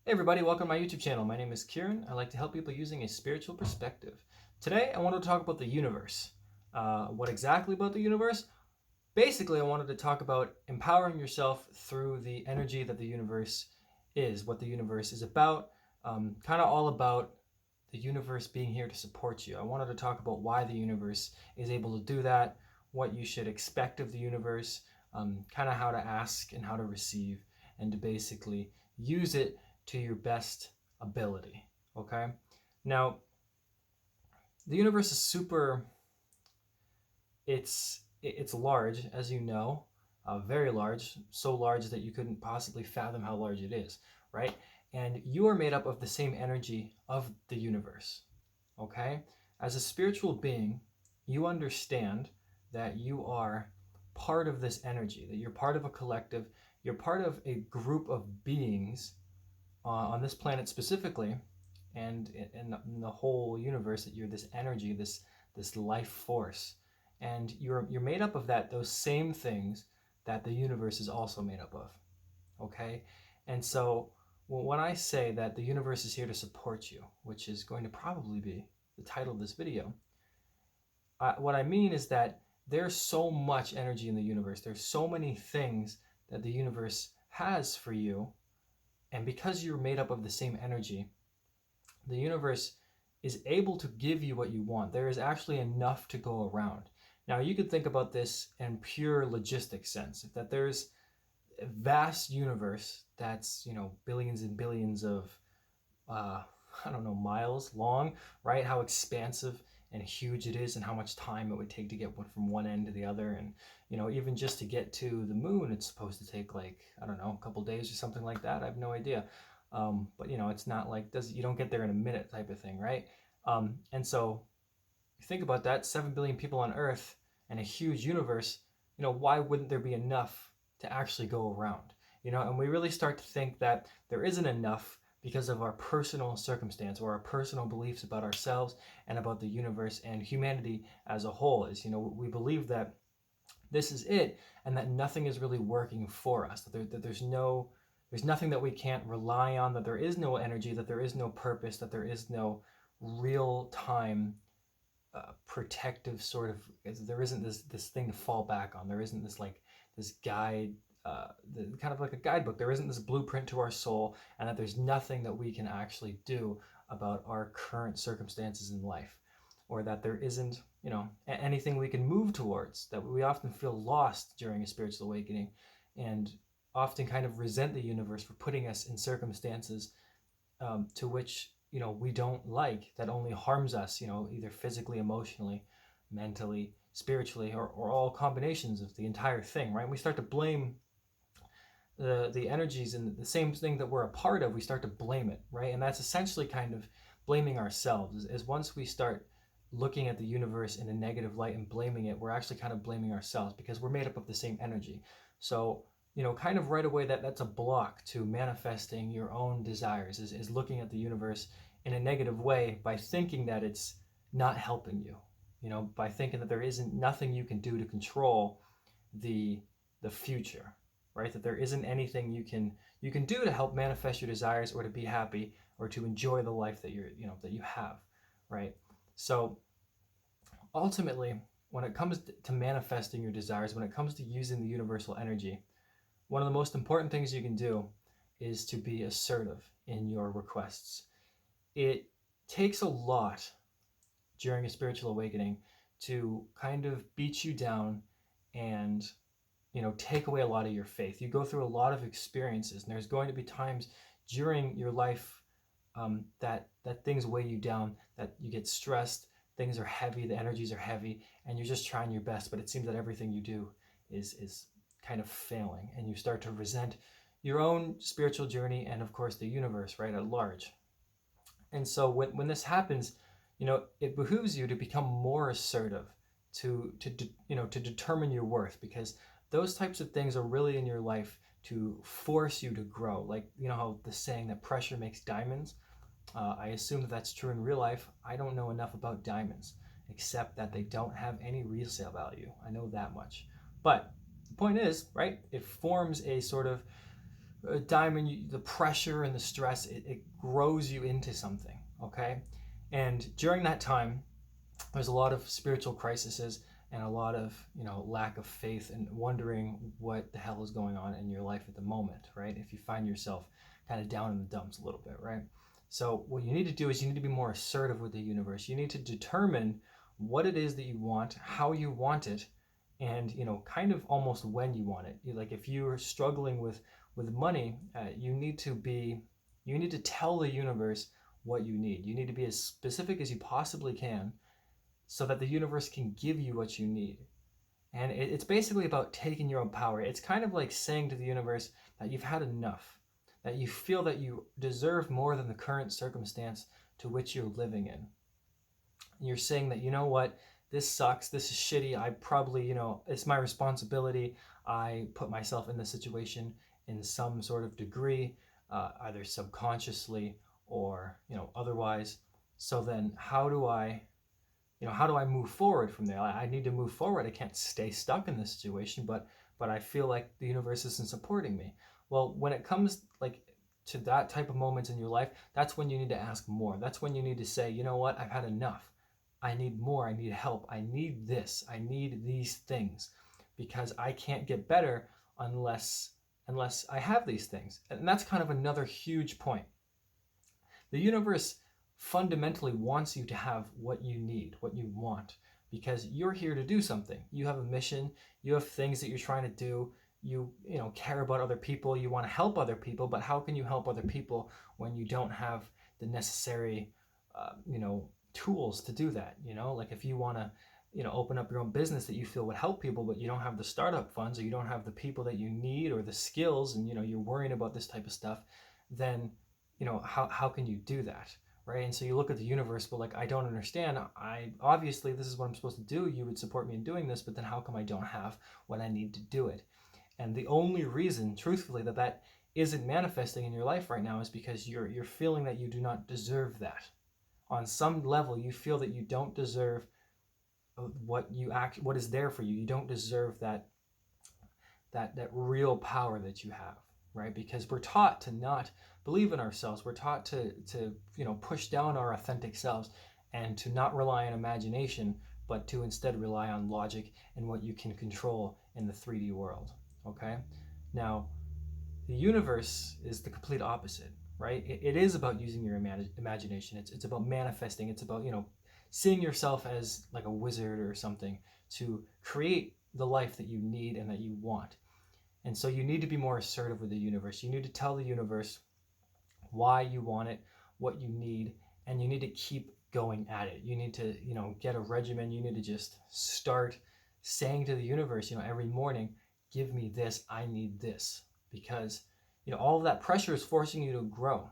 Hey everybody, welcome to my YouTube channel. My name is Kieran. I like to help people using a spiritual perspective. Today I wanted to talk about the universe. What exactly about the universe? Basically, I wanted to talk about empowering yourself through the energy that the universe is, what the universe is about, kind of all about the universe being here to support you. I wanted to talk about why the universe is able to do that, what you should expect of the universe, kind of how to ask and how to receive, and to basically use it to your best ability. Okay? Now, the universe is super, it's large, as you know, very large, so large that you couldn't possibly fathom how large it is, right? And you are made up of the same energy of the universe. Okay? As a spiritual being, you understand that you are part of this energy, that you're part of a collective, you're part of a group of beings on this planet specifically, and in the whole universe, that you're this energy, this life force, and you're made up of those same things that the universe is also made up of. Okay, and so when I say that the universe is here to support you, which is going to probably be the title of this video, what I mean is that there's so much energy in the universe. There's so many things that the universe has for you, and because you're made up of the same energy, the universe is able to give you what you want. There is actually enough to go around. Now, you could think about this in pure logistic sense, that there's a vast universe that's, billions and billions of, I don't know, miles long, right? How expansive and huge it is, and how much time it would take to get from one end to the other. And, even just to get to the moon, it's supposed to take like, I don't know, a couple days or something like that. I have no idea. But it's not like you don't get there in a minute type of thing, right? And so you think about that, 7 billion people on Earth and a huge universe, why wouldn't there be enough to actually go around? And we really start to think that there isn't enough because of our personal circumstance or our personal beliefs about ourselves and about the universe and humanity as a whole. We believe that this is it, and that nothing is really working for us, that there's nothing that we can't rely on, that there is no energy, that there is no purpose, that there is no real time protective sort of, there isn't this thing to fall back on. There isn't this guide, kind of like a guidebook. There isn't this blueprint to our soul, and that there's nothing that we can actually do about our current circumstances in life, or that there isn't anything we can move towards. That we often feel lost during a spiritual awakening, and often kind of resent the universe for putting us in circumstances to which we don't like, that only harms us, either physically, emotionally, mentally, spiritually, or all combinations of the entire thing, right? We start to blame the energies and the same thing that we're a part of. We start to blame it, right? And that's essentially kind of blaming ourselves. Is once we start looking at the universe in a negative light and blaming it, we're actually kind of blaming ourselves, because we're made up of the same energy. So kind of right away, that's a block to manifesting your own desires, is looking at the universe in a negative way by thinking that it's not helping you, by thinking that there isn't nothing you can do to control the future, right? That there isn't anything you can do to help manifest your desires, or to be happy, or to enjoy the life that that you have, right? So ultimately, when it comes to manifesting your desires, when it comes to using the universal energy, one of the most important things you can do is to be assertive in your requests. It takes a lot during a spiritual awakening to kind of beat you down and take away a lot of your faith. You go through a lot of experiences, and there's going to be times during your life that things weigh you down, that you get stressed, things are heavy, the energies are heavy, and you're just trying your best, but it seems that everything you do is kind of failing, and you start to resent your own spiritual journey, and of course the universe, right, at large. And so when this happens, it behooves you to become more assertive, to determine your worth, because those types of things are really in your life to force you to grow. Like, how the saying that pressure makes diamonds. I assume that that's true in real life. I don't know enough about diamonds, except that they don't have any resale value. I know that much. But the point is, right, it forms a sort of diamond, the pressure and the stress, it grows you into something, okay? And during that time, there's a lot of spiritual crises and a lot of, lack of faith and wondering what the hell is going on in your life at the moment, right? If you find yourself kind of down in the dumps a little bit, right? So what you need to do is you need to be more assertive with the universe. You need to determine what it is that you want, how you want it, and kind of almost when you want it. Like if you're struggling with money, you need to tell the universe what you need. You need to be as specific as you possibly can so that the universe can give you what you need. And it's basically about taking your own power. It's kind of like saying to the universe that you've had enough, that you feel that you deserve more than the current circumstance to which you're living in. And you're saying that, you know what, this sucks, this is shitty, I probably, it's my responsibility. I put myself in this situation in some sort of degree, either subconsciously or, otherwise. So then how do I move forward from there? I need to move forward. I can't stay stuck in this situation, but I feel like the universe isn't supporting me. Well, when it comes to that type of moments in your life, that's when you need to ask more. That's when you need to say, you know what, I've had enough. I need more. I need help. I need this. I need these things, because I can't get better unless I have these things. And that's kind of another huge point. The universe fundamentally wants you to have what you need, what you want, because you're here to do something. You have a mission, you have things that you're trying to do, you care about other people, you want to help other people, but how can you help other people when you don't have the necessary tools to do that? Like if you want to open up your own business that you feel would help people, but you don't have the startup funds, or you don't have the people that you need or the skills, and you're worrying about this type of stuff, then how can you do that? Right? And so you look at the universe, but I don't understand. I obviously, this is what I'm supposed to do. You would support me in doing this, but then how come I don't have what I need to do it? And the only reason, truthfully, that isn't manifesting in your life right now is because you're feeling that you do not deserve that. On some level, you feel that you don't deserve what is there for you. You don't deserve that real power that you have, right? Because we're taught to not believe in ourselves. We're taught to push down our authentic selves and to not rely on imagination, but to instead rely on logic and what you can control in the 3D world. Okay? Now, the universe is the complete opposite, right? It is about using your imagination. It's about manifesting. It's about seeing yourself as like a wizard or something to create the life that you need and that you want. And so you need to be more assertive with the universe. You need to tell the universe why you want it, what you need, and you need to keep going at it. You need to, get a regimen. You need to just start saying to the universe, every morning, give me this, I need this. Because, all of that pressure is forcing you to grow.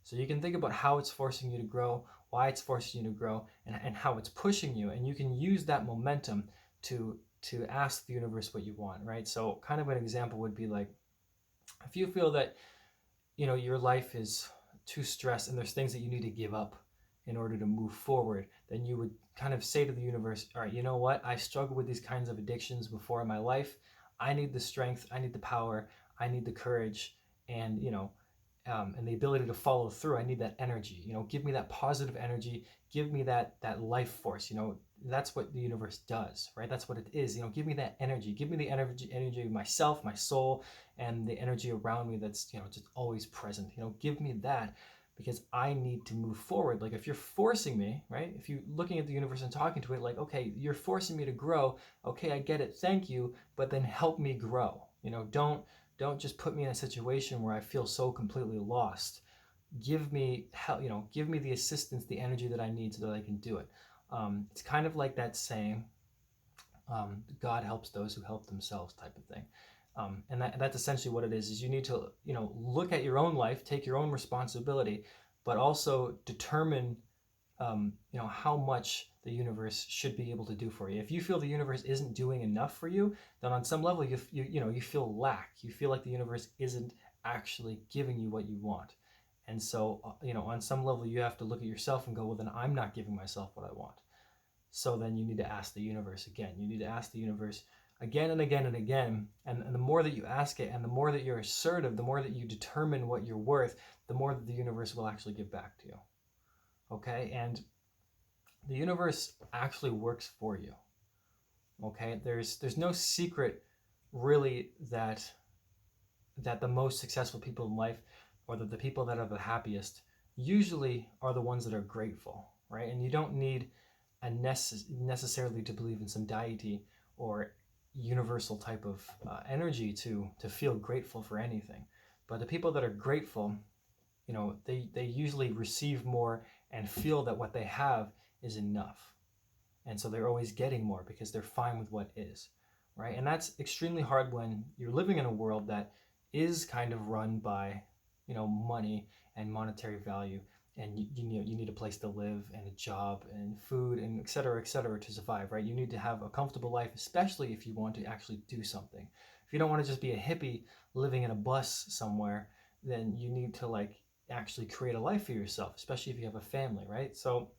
So you can think about how it's forcing you to grow, why it's forcing you to grow, and how it's pushing you. And you can use that momentum to ask the universe what you want, right? So kind of an example would be like, if you feel that, your life is too stressed and there's things that you need to give up in order to move forward, then you would kind of say to the universe, all right, you know what? I struggled with these kinds of addictions before in my life. I need the strength, I need the power, I need the courage, and, and the ability to follow through. I need that energy, give me that positive energy, give me that life force, that's what the universe does, right? That's what it is. Give me that energy, give me the energy of myself, my soul, and the energy around me that's, just always present. Give me that, because I need to move forward. Like if you're forcing me, right? If you're looking at the universe and talking to it, like, okay, you're forcing me to grow. Okay, I get it. Thank you. But then help me grow. Don't just put me in a situation where I feel so completely lost. Give me help, give me the assistance, the energy that I need so that I can do it. It's kind of like that saying, God helps those who help themselves type of thing. And that's essentially what it is you need to, look at your own life, take your own responsibility, but also determine, how much the universe should be able to do for you. If you feel the universe isn't doing enough for you, then on some level you feel lack. You feel like the universe isn't actually giving you what you want. And so, on some level you have to look at yourself and go, well, then I'm not giving myself what I want. So then you need to ask the universe again. You need to ask the universe, again and again and again. And the more that you ask it, and the more that you're assertive, the more that you determine what you're worth, the more that the universe will actually give back to you. Okay? And the universe actually works for you. Okay? There's no secret really that the most successful people in life, or that the people that are the happiest, usually are the ones that are grateful, right? And you don't need necessarily to believe in some deity or universal type of energy to feel grateful for anything. But the people that are grateful, they usually receive more and feel that what they have is enough. And so they're always getting more because they're fine with what is, right? And that's extremely hard when you're living in a world that is kind of run by, money and monetary value, and you need a place to live and a job and food and et cetera, to survive, right? You need to have a comfortable life, especially if you want to actually do something. If you don't want to just be a hippie living in a bus somewhere, then you need to actually create a life for yourself, especially if you have a family, right? So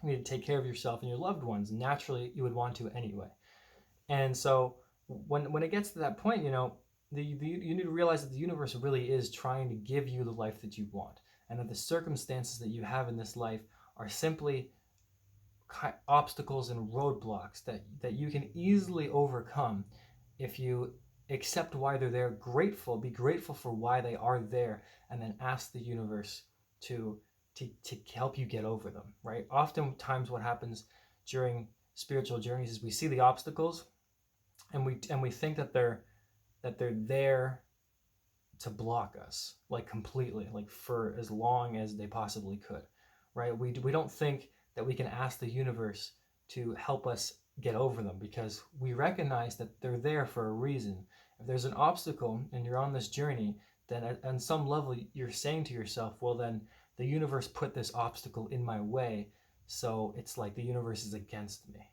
you need to take care of yourself and your loved ones. Naturally, you would want to anyway. And so when it gets to that point, you need to realize that the universe really is trying to give you the life that you want, and that the circumstances that you have in this life are simply obstacles and roadblocks that you can easily overcome if you accept why they're there, be grateful for why they are there, and then ask the universe to help you get over them, right? Oftentimes what happens during spiritual journeys is we see the obstacles, and we think that they're there to block us, completely, for as long as they possibly could, right? We don't think that we can ask the universe to help us get over them, because we recognize that they're there for a reason. If there's an obstacle and you're on this journey, then on some level you're saying to yourself, well, then the universe put this obstacle in my way, so it's like the universe is against me,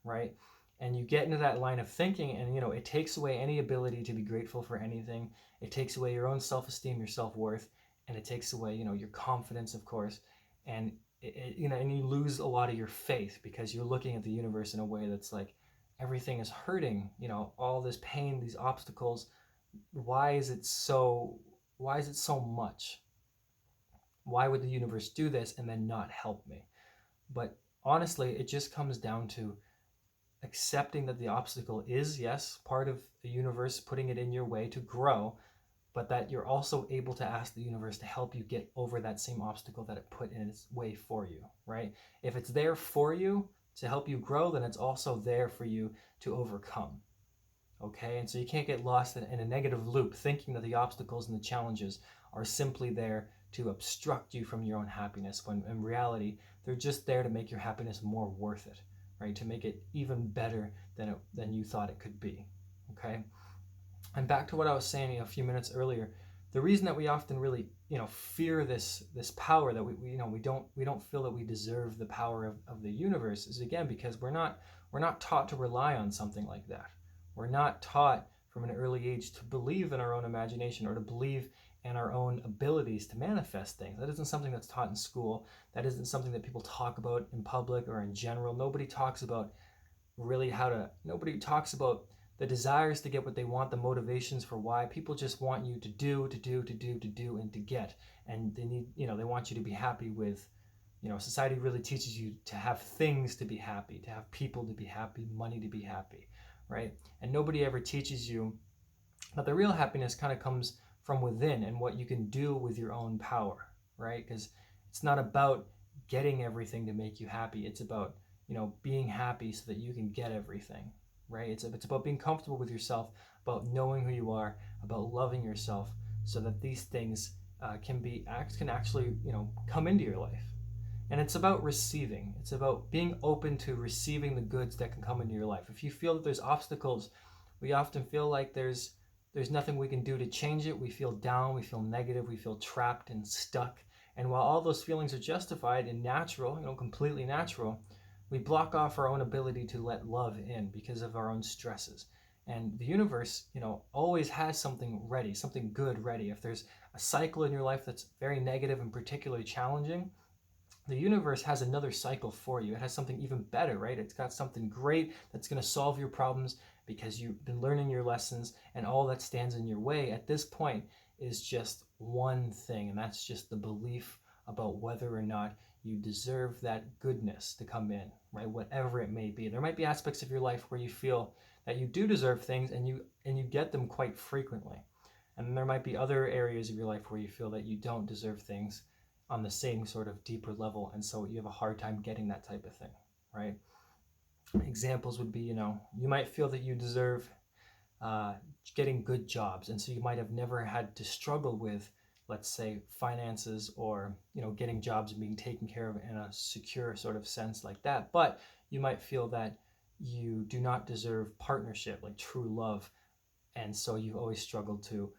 right? And you get into that line of thinking, and it takes away any ability to be grateful for anything. It takes away your own self-esteem, your self-worth, and it takes away your confidence, of course, and and you lose a lot of your faith, because you're looking at the universe in a way that's like, everything is hurting, all this pain, these obstacles. Why is it so much? Why would the universe do this and then not help me? But honestly, it just comes down to accepting that the obstacle is, yes, part of the universe putting it in your way to grow, but that you're also able to ask the universe to help you get over that same obstacle that it put in its way for you, right? If it's there for you to help you grow, then it's also there for you to overcome, okay? And so you can't get lost in a negative loop, thinking that the obstacles and the challenges are simply there to obstruct you from your own happiness, when in reality, they're just there to make your happiness more worth it, right? To make it even better than you thought it could be, okay? And back to what I was saying a few minutes earlier, the reason that we often really fear this power, that we don't feel that we deserve the power of the universe, is again because we're not taught to rely on something like that. We're not taught from an early age to believe in our own imagination, or to believe in our own abilities to manifest things. That isn't something that's taught in school. That isn't something that people talk about in public or in general. Nobody talks about the desires to get what they want, the motivations for why. People just want you to do, and to get. And they want you to be happy with, society really teaches you to have things to be happy, to have people to be happy, money to be happy, right? And nobody ever teaches you that the real happiness kind of comes from within, and what you can do with your own power, right? Because it's not about getting everything to make you happy. It's about, being happy so that you can get everything, right? It's about being comfortable with yourself, about knowing who you are, about loving yourself, so that these things can actually, come into your life. And it's about receiving. It's about being open to receiving the goods that can come into your life. If you feel that there's obstacles, we often feel like there's nothing we can do to change it. We feel down, we feel negative, we feel trapped and stuck. And while all those feelings are justified and natural, completely natural, we block off our own ability to let love in because of our own stresses. And the universe, always has something ready, something good ready. If there's a cycle in your life that's very negative and particularly challenging, the universe has another cycle for you. It has something even better, right? It's got something great that's going to solve your problems because you've been learning your lessons, and all that stands in your way at this point is just one thing, and that's just the belief about whether or not you deserve that goodness to come in, right? Whatever it may be. There might be aspects of your life where you feel that you do deserve things, and you get them quite frequently. And there might be other areas of your life where you feel that you don't deserve things on the same sort of deeper level, and so you have a hard time getting that type of thing, right? Examples would be, you might feel that you deserve getting good jobs, and so you might have never had to struggle with, let's say, finances, or getting jobs and being taken care of in a secure sort of sense like that. But you might feel that you do not deserve partnership, like true love, and so you've always struggled to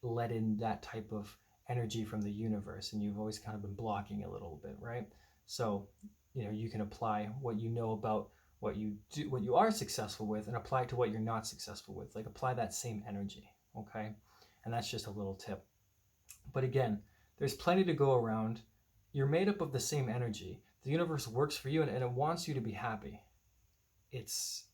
let in that type of energy from the universe, and you've always kind of been blocking a little bit, right? So you can apply what you know about what you do, what you are successful with, and apply it to what you're not successful with. Like, apply that same energy, okay? And that's just a little tip. But again, there's plenty to go around. You're made up of the same energy. The universe works for you, and it wants you to be happy. It's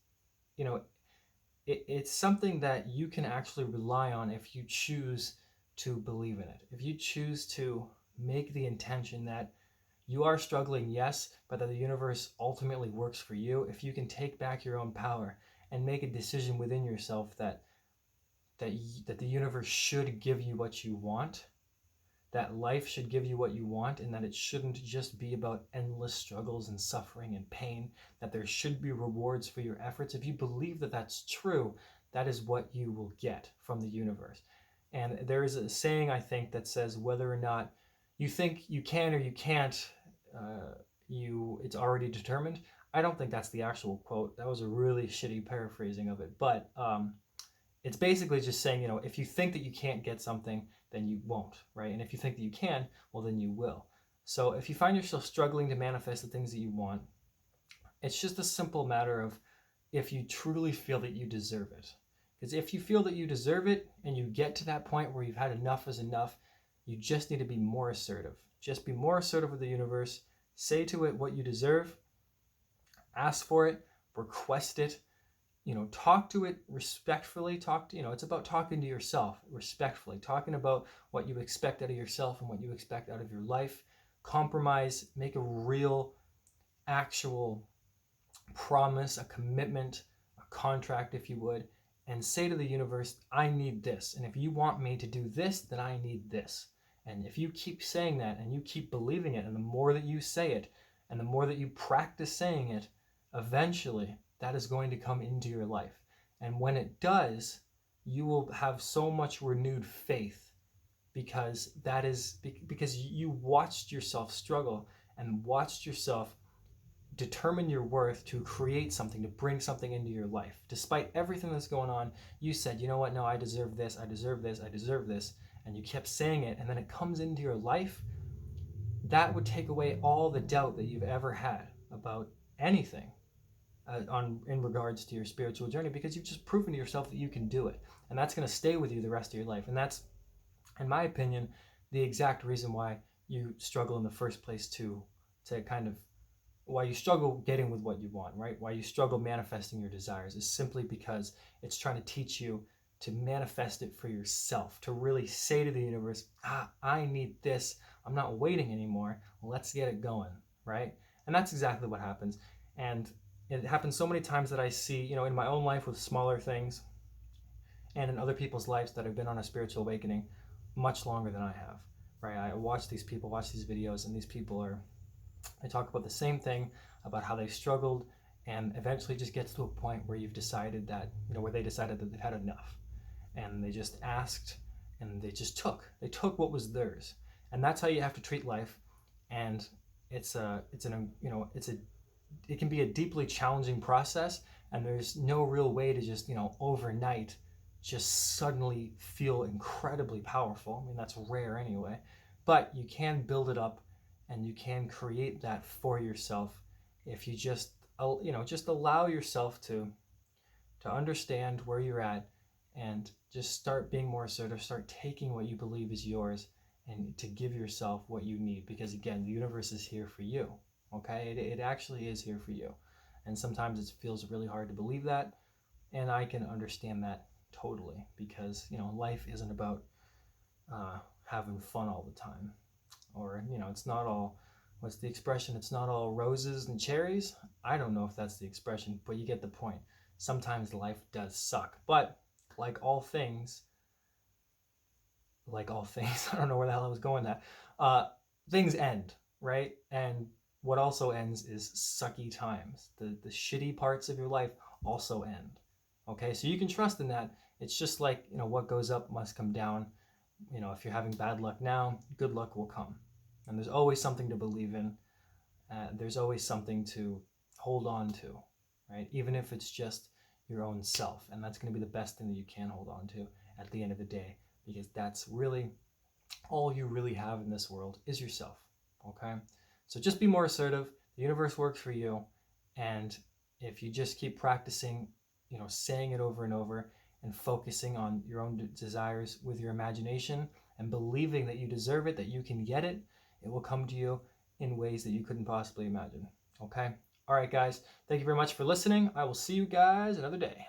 it's something that you can actually rely on if you choose to believe in it. If you choose to make the intention that you are struggling, yes, but that the universe ultimately works for you. If you can take back your own power and make a decision within yourself that the universe should give you what you want, that life should give you what you want, and that it shouldn't just be about endless struggles and suffering and pain, that there should be rewards for your efforts. If you believe that that's true, that is what you will get from the universe. And there is a saying, I think, that says whether or not you think you can or you can't, it's already determined. I don't think that's the actual quote. That was a really shitty paraphrasing of it. But it's basically just saying, if you think that you can't get something, then you won't, right? And if you think that you can, well, then you will. So if you find yourself struggling to manifest the things that you want, it's just a simple matter of if you truly feel that you deserve it. Because if you feel that you deserve it and you get to that point where you've had enough is enough, you just need to be more assertive. Just be more assertive with the universe. Say to it what you deserve. Ask for it. Request it. Talk to it respectfully. It's about talking to yourself respectfully, talking about what you expect out of yourself and what you expect out of your life. Compromise, make a real, actual promise, a commitment, a contract, if you would, and say to the universe, I need this. And if you want me to do this, then I need this. And if you keep saying that and you keep believing it, and the more that you say it and the more that you practice saying it, eventually that is going to come into your life. And when it does, you will have so much renewed faith, because you watched yourself struggle and watched yourself determine your worth to create something, to bring something into your life. Despite everything that's going on, you said, you know what, no, I deserve this, I deserve this, I deserve this. And you kept saying it, and then it comes into your life. That would take away all the doubt that you've ever had about anything in regards to your spiritual journey, because you've just proven to yourself that you can do it. And that's going to stay with you the rest of your life. And that's, in my opinion, the exact reason why you struggle in the first place to kind of, why you struggle getting with what you want, right? Why you struggle manifesting your desires is simply because it's trying to teach you to manifest it for yourself, to really say to the universe, I need this. I'm not waiting anymore. Let's get it going, right? And that's exactly what happens. And it happens so many times that I see, in my own life with smaller things, and in other people's lives that have been on a spiritual awakening much longer than I have, right? I watch these people, watch these videos, and these people they talk about the same thing, about how they struggled, and eventually just gets to a point where you've decided that, where they decided that they've had enough. And they just asked, and they just took. They took what was theirs. And that's how you have to treat life. And it can be a deeply challenging process, and there's no real way to just, overnight just suddenly feel incredibly powerful. I mean, that's rare anyway. But you can build it up, and you can create that for yourself if you just allow yourself to understand where you're at, and just start being more assertive, start taking what you believe is yours, and to give yourself what you need. Because again, the universe is here for you, okay? It actually is here for you. And sometimes it feels really hard to believe that, And I can understand that totally because, life isn't about having fun all the time. Or, it's not all, what's the expression? It's not all roses and cherries. I don't know if that's the expression, but you get the point. Sometimes life does suck. But like all things, I don't know where the hell I was going with that. Things end, right? And what also ends is sucky times. The shitty parts of your life also end. Okay, so you can trust in that. It's just like, what goes up must come down. If you're having bad luck now, good luck will come. And there's always something to believe in. There's always something to hold on to, right? Even if it's just your own self. And that's going to be the best thing that you can hold on to at the end of the day, because that's really all you really have in this world is yourself. Okay? So just be more assertive. The universe works for you. And if you just keep practicing, saying it over and over and focusing on your own desires with your imagination and believing that you deserve it, that you can get it, it will come to you in ways that you couldn't possibly imagine. Okay? All right, guys. Thank you very much for listening. I will see you guys another day.